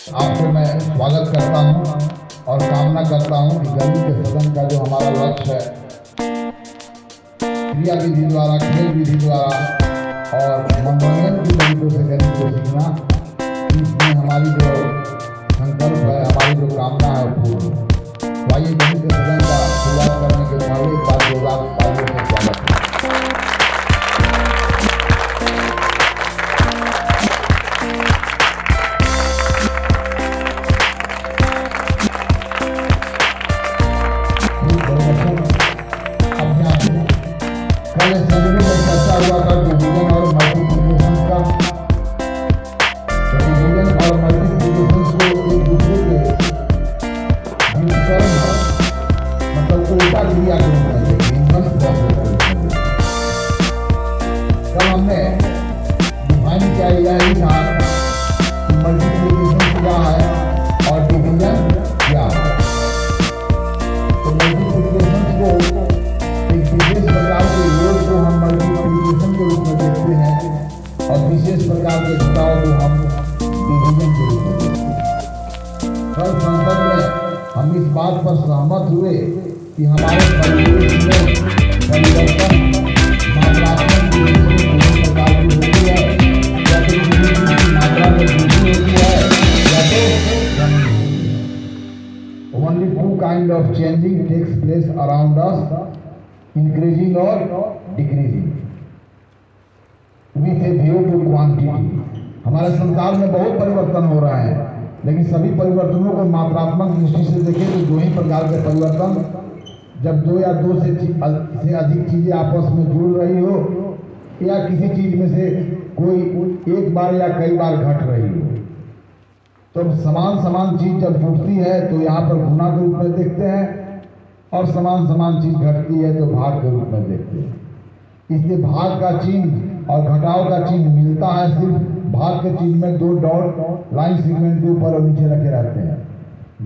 आपको मैं स्वागत करता हूं और कामना करता हूं कि गली के सदन का जो हमारा लक्ष्य है, क्रिया विधि द्वारा, खेल विधि द्वारा और मनोरंजन की तरीकों से गणित को सीखना, इसमें हमारी जो संकल्प है, हमारी जो कामना है पूर्ण। तो आइए गणित के सदन का शुरुआत करने के पहले एक बार जोरदार तालियों से स्वागत है। पहले सदनों में चर्चा हुआ था डिवीजन और मल्टीप्लिकेशन का। डिवीजन और मल्टीप्लिकेशन को एक दूसरे के व्युत्क्रम मतलब उल्टा क्रिया के रूप में देखें। कल हमने डिफाइन किया यही था कि मल्टीप्लिकेशन क्या है और डिवीजन क्या है। तो मल्टीप्लिकेशन को एक विशेष प्रकार के योग को हम मल्टीप्लिकेशन के रूप में देखते हैं और विशेष प्रकार के घटाव को हम डिवीजन के रूप में देखते हैं। कल संसद में हम इस बात पर सहमत हुए कि हमारे परिवेश में परिवर्तन मात्रात्मक रूप से विभिन्न प्रकार की होती है, या तो किसी की मात्रा में वृद्धि होती है या तो कमी होती है। Only two kind of changing takes place around us, increasing or decreasing with a view to quantity। हमारे संसार में बहुत परिवर्तन हो रहा है, लेकिन सभी परिवर्तनों को मात्रात्मक दृष्टि से देखें तो दो ही प्रकार के परिवर्तन, जब दो या दो से अधिक चीजें आपस में जुड़ रही हो या किसी चीज में से कोई एक बार या कई बार घट रही हो। तो समान चीज जब जुड़ती है तो यहाँ पर गुना के रूप में देखते हैं, और समान चीज घटती है तो भाग के रूप में देखते हैं। इसलिए भाग का चिन्ह और घटाव का चिन्ह मिलता है, सिर्फ भाग के चिन्ह में दो डॉट लाइन सेगमेंट के ऊपर और नीचे रखे रहते हैं।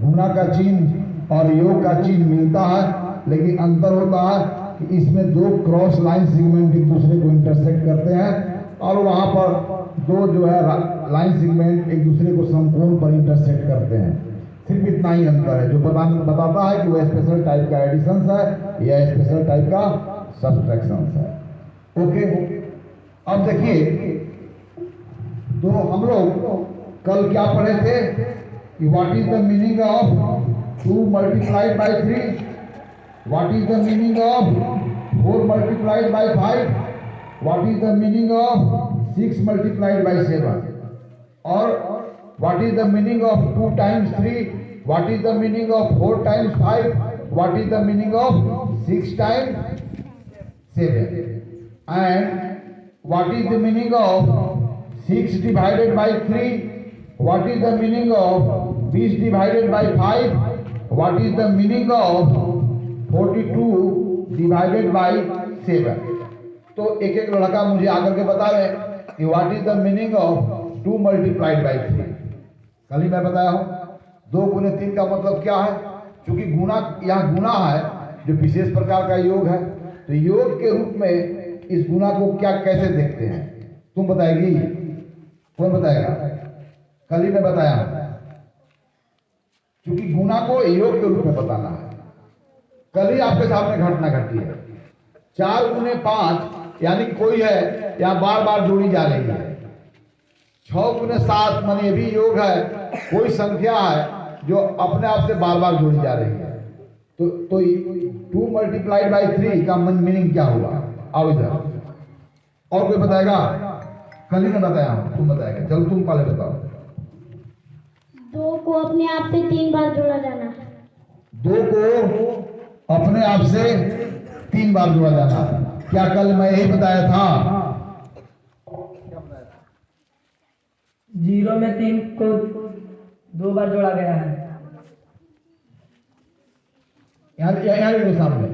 गुना का चिन्ह और योग का चिन्ह मिलता है, लेकिन अंतर होता है कि इसमें दो क्रॉस लाइन सेगमेंट एक दूसरे को इंटरसेक्ट करते हैं और वहाँ पर दो जो है लाइन सेगमेंट एक दूसरे को समकोण पर इंटरसेक्ट करते हैं। सिर्फ इतना ही अंतर है जो बताता है कि वह स्पेशल टाइप का एडिशन है या स्पेशल टाइप का सब्सट्रैक्शन है। ओके, अब देखिए, तो हम लोग कल क्या पढ़े थे कि what is the meaning of 2 multiplied by 3, what is the meaning of 4 multiplied by 5, what is the meaning of 6 multiplied by 7, और what is the meaning of 2 times 3, what is the meaning of 4 times 5, what is the meaning of 6 times 7, and what is the meaning of 6 divided by 3, what is the meaning of 20 divided by 5, what is the meaning of 42 divided by 7। तो एक लड़का मुझे आकर के बतावे कि what is the meaning of 2 multiplied by 3। कल ही मैं बताया हूं 2 गुने 3 का मतलब क्या है। क्योंकि गुना यहाँ गुना है जो विशेष प्रकार का योग है, तो योग के रूप में इस गुना को क्या कैसे देखते हैं, तुम बताएगी? कौन बताएगा? कल ही मैं बताया हूं, क्योंकि गुना को योग के रूप में बताना है। कल ही आपके सामने घटना घटी है। 4 गुने 5 यानी कोई है यहाँ बार बार जोड़ी जा रही है। 6 गुने 7 माने ये भी योग है, कोई संख्या है जो अपने आप से बार बार जोड़ी जा रही है। तो 2 मल्टीप्लाइड बाई 3 का मीनिंग क्या हुआ? आओ इधर, और कोई बताएगा? कल ही मैं बताया हूं, तुम बताएगा। चलो तुम पहले बताओ। 2 को अपने आप से 3 बार जोड़ा जाना। 2 को अपने आप से 3 बार जोड़ा जाना। क्या कल मैं यही बताया था? 0 में 3 को 2 बार जोड़ा गया है। यहाँ सामने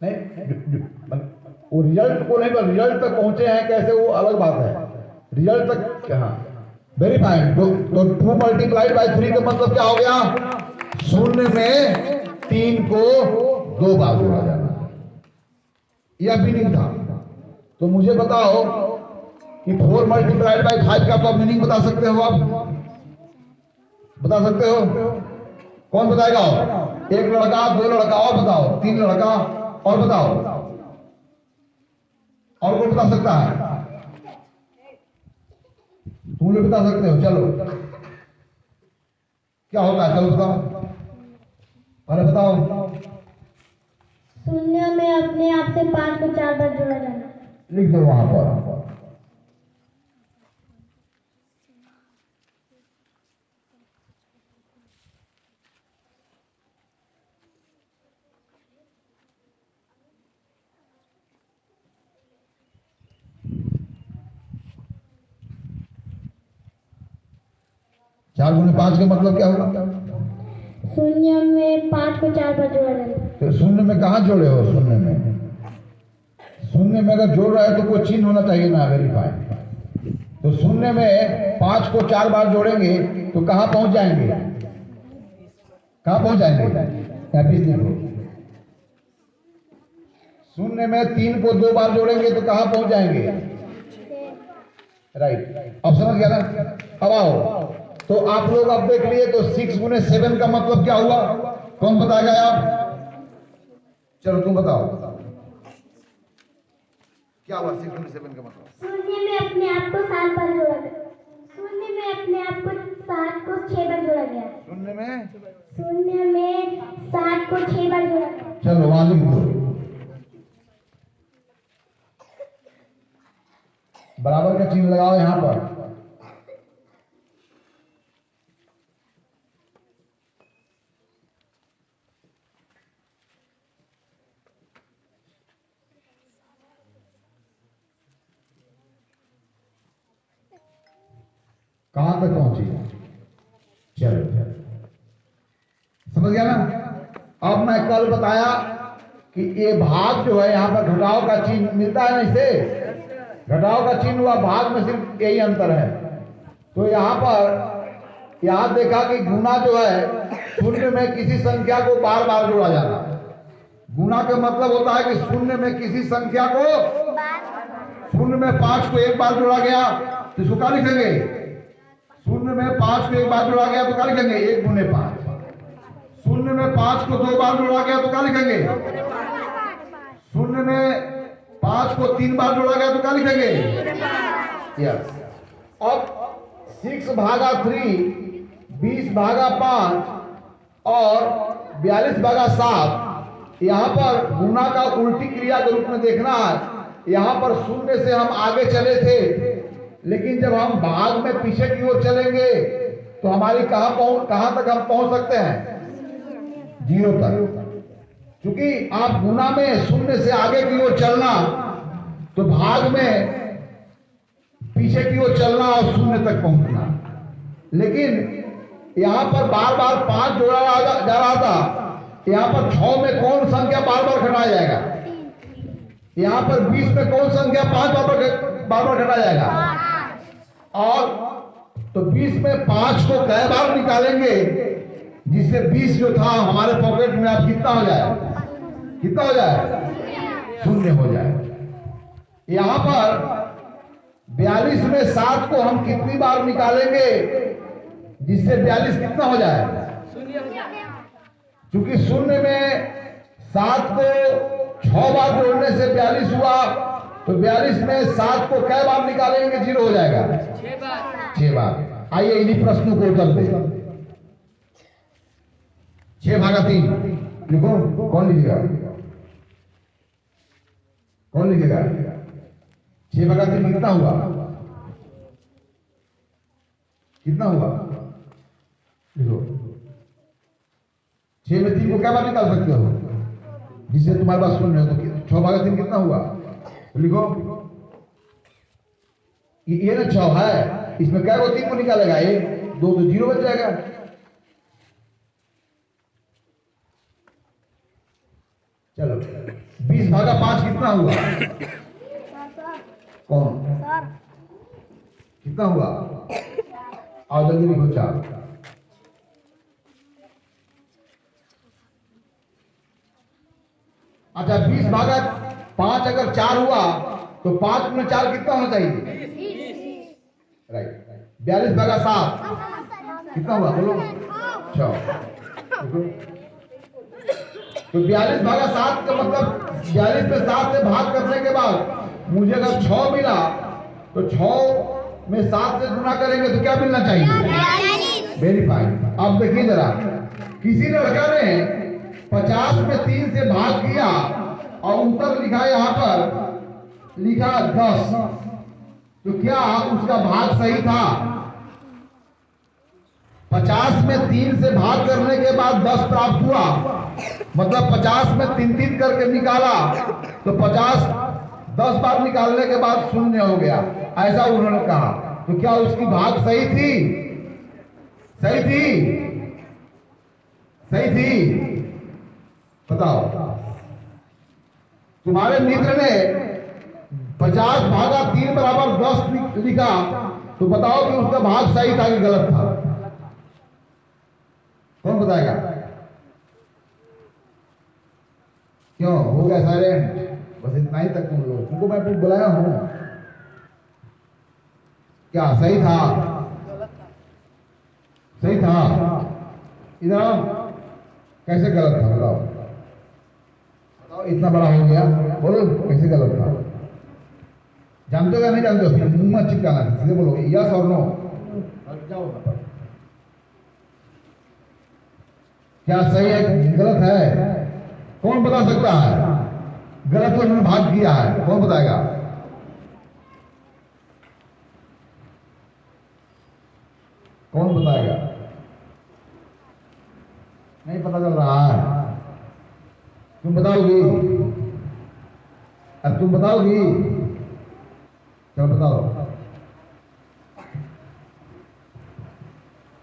नहीं, वो रिजल्ट को नहीं, रिजल्ट तक पहुंचे हैं कैसे वो अलग बात है। रिजल्ट तक हाँ वेरी फाइन। तो 2 मल्टीप्लाइड बाई 3 का मतलब क्या हो गया? 0 में 3 को 2 बार जोड़ा जाना, यह मीनिंग था। तो मुझे बताओ कि 4 मल्टीप्लाइड बाई 5 का तो मीनिंग बता सकते हो आप? बता सकते हो? कौन बताएगा? एक लड़का, 2 लड़का और बताओ, 3 लड़का और बताओ, और कौन बता सकता है? तुम लोग बता सकते हो? चलो क्या होता है, चलो बताओ, अरे बताओ। शून्य में अपने आप से 5 को 4 बार जोड़ा जाना। लिख दो वहां पर। चार गुने 5 का मतलब क्या होगा? शून्य में 5 को 4 बार जोड़ा जाना। तो शून्य में कहाँ जोड़े हो? शून्य में, शून्य में अगर जोड़ रहा है तो कोई चिन्ह होना चाहिए ना, वेरीफाई। तो शून्य में 5 को 4 बार जोड़ेंगे तो कहाँ पहुंच जाएंगे? कहाँ पहुंच जाएंगे? लिखो। शून्य में 3 को 2 बार जोड़ेंगे तो कहाँ पहुंच जाएंगे? राइट, अब समझ गया ना? अब आओ, तो आप लोग अब देख लिए, तो 6 गुने 7 का मतलब क्या हुआ? कौन बताएगा आप? चलो तुम बताओ, क्या हुआ 6 गुने 7 का मतलब? शून्य में अपने आप को 7 बार जोड़ा गया। शून्य में अपने आप को 7 को 6 बार जोड़ा गया। शून्य में 7 को 6 बार जोड़ा गया। चलो वहां लिख दो, बराबर का चिन्ह लगाओ यहां पर। कहां तक पहुंची? चलो समझ गया ना? अब मैं कल बताया कि ये भाग जो है, यहाँ पर घटाव का चिन्ह मिलता है ना, इसे घटाव का चिन्ह हुआ, भाग में सिर्फ यही अंतर है। तो यहाँ पर यहाँ देखा कि गुना जो है, शून्य में किसी संख्या को बार बार जोड़ा जाना। गुना का मतलब होता है कि शून्य में किसी संख्या को, शून्य में 5 को 1 बार जोड़ा गया तो इसको क्या लिखेंगे? शून्य में 5 को 1 बार जोड़ा गया तो क्या लिखेंगे? 1 गुने 5। शून्य में 5 को 2 बार जोड़ा गया तो क्या लिखेंगे? शून्य में 5 को 3 बार जोड़ा गया तो क्या लिखेंगे? यस। अब 6 भागा 3, 20 भागा 5 और 42 भागा 7, यहाँ पर गुना का उल्टी क्रिया के रूप में देखना है। यहाँ पर शून्य से हम आगे चले थे, लेकिन जब हम भाग में पीछे की ओर चलेंगे तो हमारी कहां तक हम पहुंच सकते हैं? 0 तक। क्योंकि आप गुना में शून्य से आगे की ओर चलना, तो भाग में पीछे की ओर चलना और शून्य तक पहुंचना। लेकिन यहां पर बार बार 5 जोड़ा जा रहा था, यहां पर 6 में कौन संख्या बार बार घटाया जाएगा? यहां पर 20 में कौन संख्या 5 बार बार घटाया जाएगा? और तो 20 में 5 को कै बार निकालेंगे जिससे 20 जो था हमारे पॉकेट में अब कितना हो जाए? कितना हो जाए? 0 हो जाए। यहां पर 42 में 7 को हम कितनी बार निकालेंगे जिससे 42 कितना हो जाए? क्योंकि 0 में 7 को 6 बार जोड़ने से 42 हुआ, तो 42 में 7 को कै बार निकालेंगे 0 हो जाएगा? 6 बार। आइए इन्हीं प्रश्नों को उत्तर दे। 6 भागा 3 लिखो, कौन लिखेगा? कौन लिखेगा? 6 भागा 3 कितना हुआ? कितना हुआ? लिखो। 6 में 3 को क्या बार निकाल सकते हो जिससे तुम्हारे पास सुन रहे हो? तो 6 भागा 3 कितना हुआ? लिखो। ये ना 6 है, इसमें क्या को 3 को निकालेगा? 1 2 तो 0 बच जाएगा। चलो 20 भागा 5 कितना हुआ? कौन? कितना हुआ? आओ जल्दी लिखो। 4। अच्छा 20 भागा 5 अगर 4 हुआ तो 5 में 4 कितना होना चाहिए? राइट, 42 भागा 7 कितना हुआ बोलो? 6। तो 42 भागा 7 का मतलब 42 में 7 से भाग करने के बाद मुझे अगर 6 मिला तो 6 में 7 से गुना करेंगे तो क्या मिलना चाहिए? Very fine. अब देखिए जरा, किसी लड़का ने 50 में 3 से भाग किया और उत्तर लिखा यहाँ पर लिखा 10, तो क्या उसका भाग सही था? 50 में 3 से भाग करने के बाद 10 प्राप्त हुआ, मतलब 50 में 3 करके निकाला तो 50 10 बार निकालने के बाद 0 हो गया, ऐसा उन्होंने कहा। तो क्या उसकी भाग सही थी? सही थी? सही थी? बताओ। तुम्हारे मित्र ने 50 भागा 3 बराबर 10 लिखा, तो बताओ कि उसका भाग सही था कि गलत था? कौन बताएगा? क्यों हो गया साइलेंट? बस इतना ही तक तुम लोग, तुमको मैं बुलाया हूं। क्या सही था? सही था? इधर आओ। कैसे गलत था बताओ? बताओ, इतना बड़ा हो गया, बोलो कैसे गलत था? जानते हो या नहीं जानते हो? मुंह मत चिपकाना, सीधे बोलो यस और नो। क्या सही है गलत है? कौन बता सकता है? गलत तो उन्होंने भाग किया है, कौन बताएगा? कौन बताएगा? नहीं पता चल रहा है। तुम बताओगी? अब तुम बताओगी? चलो बताओ।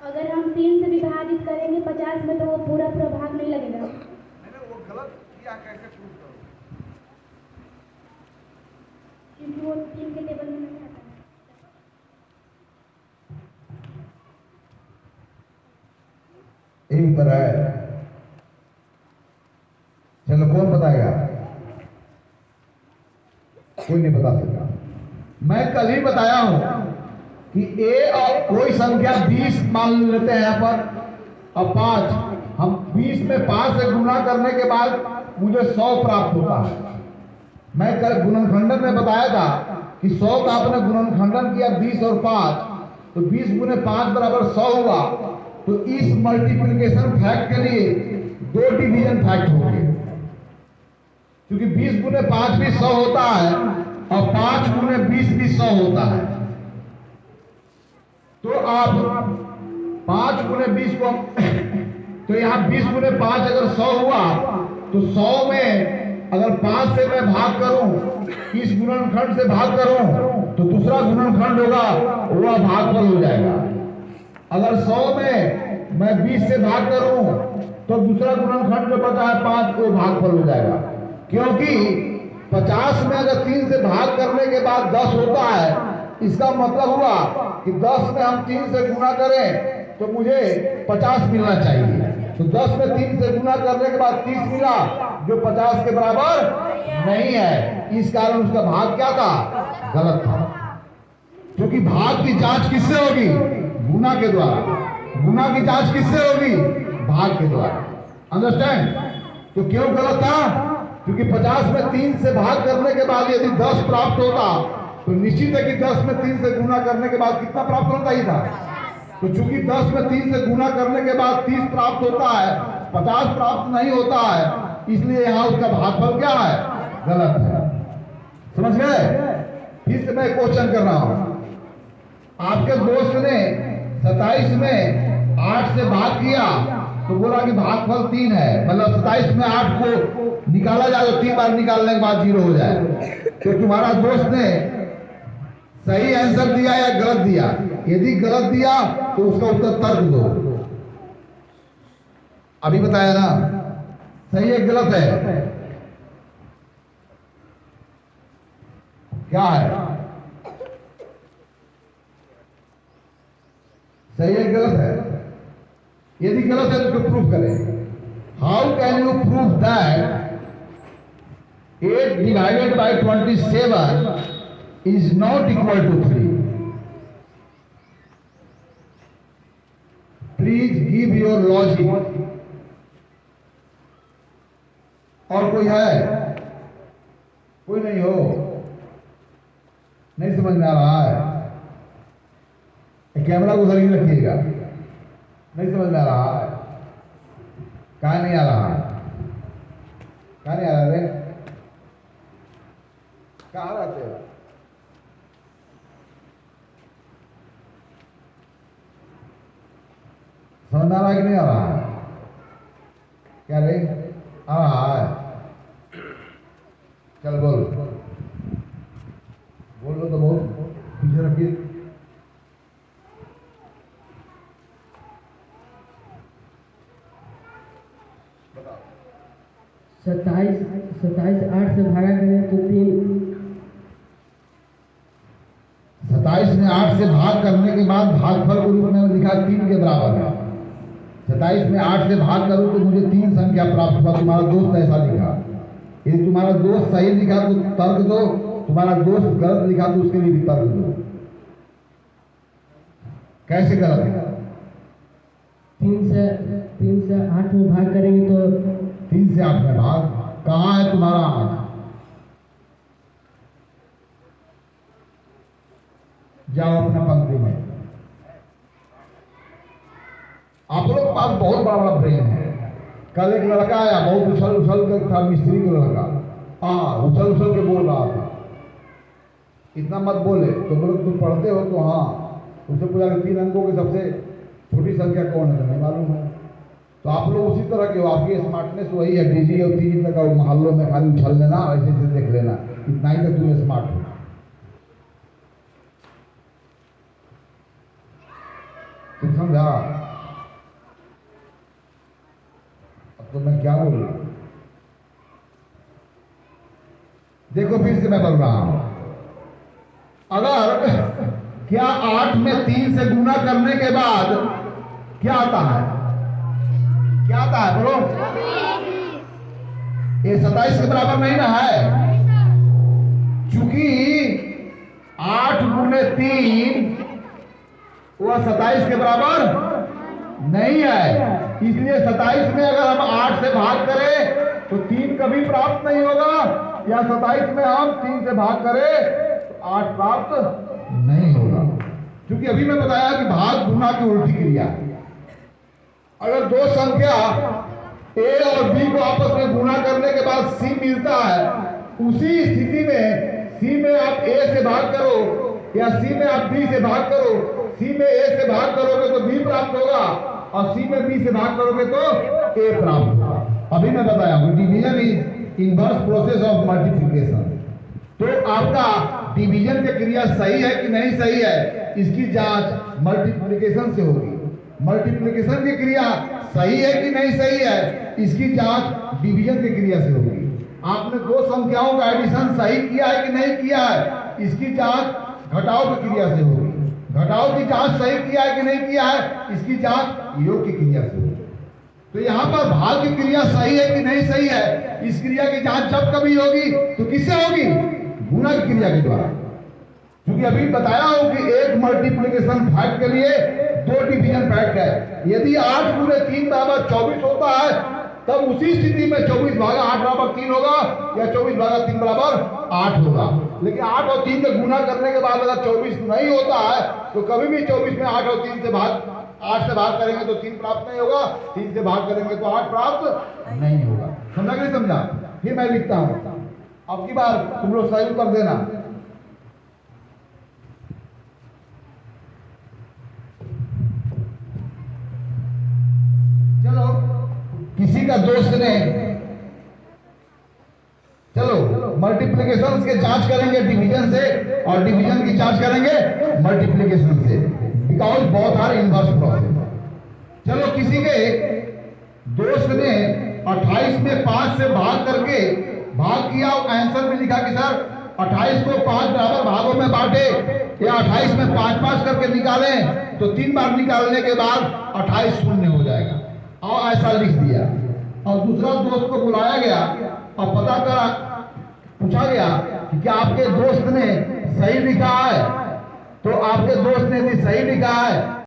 अगर हम 3 से विभाजित करेंगे 50 में तो वो पूरा भाग नहीं लगेगा। वो गलत किया, कैसे प्रूव करो? क्योंकि वो 3 के टेबल में नहीं आता है। यही उत्तर है। चलो कौन बताएगा? कोई नहीं बता सकता। मैं कल ही बताया हूं कि ए और कोई संख्या 20 मान लेते हैं यहाँ पर और 5, हम 20 में 5 से गुना करने के बाद मुझे 100 प्राप्त होता है। मैं कल गुणनखंडन में बताया था कि 100 का आपने गुणनखंडन किया 20 और 5, तो 20 गुने 5 बराबर 100 हुआ। तो इस मल्टीप्लिकेशन फैक्ट के लिए 2 डिवीजन फैक्ट होंगे, क्योंकि 20 गुने 5 भी 100 होता है और 5 गुने 20 भी 100 होता है। तो आप 5 गुने 20 को तो यहाँ 20 गुने 5 अगर 100 हुआ तो 100 में अगर 5 से मैं भाग करूं, इस गुणनखंड से भाग करूं तो दूसरा गुणनखंड होगा, वह भागफल हो जाएगा। अगर 100 में मैं 20 से भाग करूं तो दूसरा गुणनखंड जो बचा है 5 को भागफल हो जाएगा। क्योंकि 50 में अगर 3 से भाग करने के बाद 10 होता है, इसका मतलब हुआ कि 10 में हम 3 से गुना करें तो मुझे 50 मिलना चाहिए। तो 10 में 3 से गुना करने के बाद 30 मिला, जो 50 के बराबर नहीं है। इस कारण उसका भाग क्या था? गलत था। क्योंकि भाग की जांच किससे होगी? गुना के द्वारा। गुना की जांच किससे होगी? भाग के द्वारा। अंडरस्टैंड? तो क्यों गलत था? क्योंकि 50 में 3 से भाग करने के बाद यदि 10 प्राप्त होता तो निश्चित है कि 10 में 3 से गुना करने के बाद कितना प्राप्त होता ही था। तो चूंकि 10 में 3 से गुना करने के बाद 30 प्राप्त होता है, 50 प्राप्त नहीं होता है, इसलिए यहां उसका भागफल क्या है? गलत है। समझ गए? फिर से मैं क्वेश्चन कर रहा हूं। आपके दोस्त ने 27 में 8 से भाग किया तो बोला कि भागफल 3 है, मतलब 27 में 8 को निकाला जाए तो 3 बार निकालने के बाद 0 हो जाए। तो तुम्हारा दोस्त ने सही आंसर दिया या गलत दिया? यदि गलत दिया तो उसका उत्तर तर्क दो। अभी बताया ना, सही है गलत है? क्या है? सही है गलत है? यदि गलत है तो उसको प्रूफ करें। How can you prove that 8 divided by 27 is not equal to 3? Please give your logic. और कोई है? कोई नहीं हो? नहीं समझ में आ रहा है? कैमरा को उधर ही रखिएगा। नहीं समझ में आ रहा है? कहाँ नहीं आ रहा है? कहाँ नहीं आ रहा रे? कहाँ रहते हो? समझ में आ रहा है कि नहीं आ रहा है? क्या रे? आ रहा है? चल बोल लो तो बोल, पीछे रखिए। 27 8 से भागा करें तो 3। 27 में 8 से भाग करने के बाद भागफल के रूप में लिखा 3 के बराबर है। 27 में 8 से भाग करूं तो मुझे 3 संख्या प्राप्त हुआ। तुम्हारा दोस्त ऐसा लिखा। यदि तुम्हारा दोस्त सही लिखा तो तर्क दो, तुम्हारा दोस्त गलत लिखा तो उसके लिए भी तर्क दो। कैसे गलत है? 3 से 8 में भाग करेंगे तो 3 से 8 में भाग। कहाँ है तुम्हारा 8? जाओ अपना पंक्ति में। आप लोग के पास बहुत बड़ा बड़ा ब्रेन है। कल एक लड़का आया, बहुत उछल उछल कर था, मिस्त्री का लड़का। उछल उछल के बोल रहा था। इतना मत बोले तो बोले तुम पढ़ते हो तो हाँ। उससे पूछा कि 3 अंकों की सबसे छोटी संख्या कौन है? तो नहीं मालूम है। तो आप लोग उसी तरह के हो। आपकी स्मार्टनेस वही है, डीजी और तीजी तक मोहल्लों में खाली उछल लेना, ऐसे ऐसे देख लेना, इतना ही तक तुम्हें स्मार्ट हो। तुम समझा? अब तो मैं क्या बोलूं? देखो फिर से मैं बोल रहा हूं। अगर क्या 8 में 3 से गुना करने के बाद क्या आता है? क्या आता है बोलो? ये 27 के बराबर नहीं ना है, चूंकि 8 गुने 3 वह 27 के बराबर नहीं है। इसलिए 27 में अगर हम 8 से भाग करें तो 3 कभी प्राप्त नहीं होगा, या 27 में हम 3 से भाग करें तो 8 प्राप्त नहीं होगा। क्योंकि अभी मैं बताया कि भाग गुना की उल्टी क्रिया। अगर दो संख्या ए और बी को आपस में गुना करने के बाद सी मिलता है, उसी स्थिति में सी में आप ए से भाग करो या सी में आप बी से भाग करो, सी में ए से भाग करोगे तो बी प्राप्त होगा और सी में बी से भाग करोगे तो ए प्राप्त होगा। अभी मैं बताया हूं division is inverse process of multiplication. तो आपका डिवीजन की क्रिया सही है कि नहीं सही है, इसकी जांच मल्टीप्लिकेशन से होगी। मल्टीप्लिकेशन की क्रिया सही है कि नहीं सही है, इसकी जांच डिवीजन की क्रिया से होगी। आपने दो संख्याओं का एडिशन सही किया है कि नहीं किया है, इसकी जांच घटाव की क्रिया से होगी। घटाव की जांच सही किया है कि नहीं किया है, इसकी जांच योग की क्रिया से होगी। तो यहाँ पर भाग की क्रिया सही है कि नहीं सही है, इस क्रिया की जांच जब कभी होगी तो किससे होगी? गुणा की क्रिया के द्वारा। क्योंकि अभी बताया हो कि एक मल्टीप्लिकेशन फैक्ट के लिए 2 डिवीजन फैक्ट है। यदि 8 गुने 3 बराबर 24 होता है, तब उसी स्थिति में 24 भागा 8 बराबर 3 होगा या 24 भागा 3 बराबर 8 होगा। लेकिन 8 और 3 का गुना करने के बाद अगर 24 नहीं होता है तो कभी भी 24 में 8 और 3 से भाग करेंगे तो 3 प्राप्त नहीं होगा, 3 से भाग करेंगे तो 8 प्राप्त नहीं होगा। समझा कि नहीं समझा? फिर मैं लिखता हूं, अब की बार तुम लोग सही उत्तर देना। चलो किसी का दोस्त ने, चलो मल्टीप्लिकेशन के जांच करेंगे डिवीजन से और डिवीजन की जांच करेंगे मल्टीप्लिकेशन से, because both are inverse process. चलो किसी के दोस्त ने 28 में 5 से भाग करके भाग किया और आंसर में लिखा कि सर 28 को 5 बराबर भागों में बांटे या 28 में 5-5 करके निकालें तो 3 बार निकालने के बाद 28 शून्य हो जाएगा, और ऐसा लिख दिया। और दूसरा दोस्त को बुलाया गया और पता करा, पूछा गया कि क्या आपके दोस्त ने सही लिखा है, तो आपके दोस्त ने भी सही लिखा है।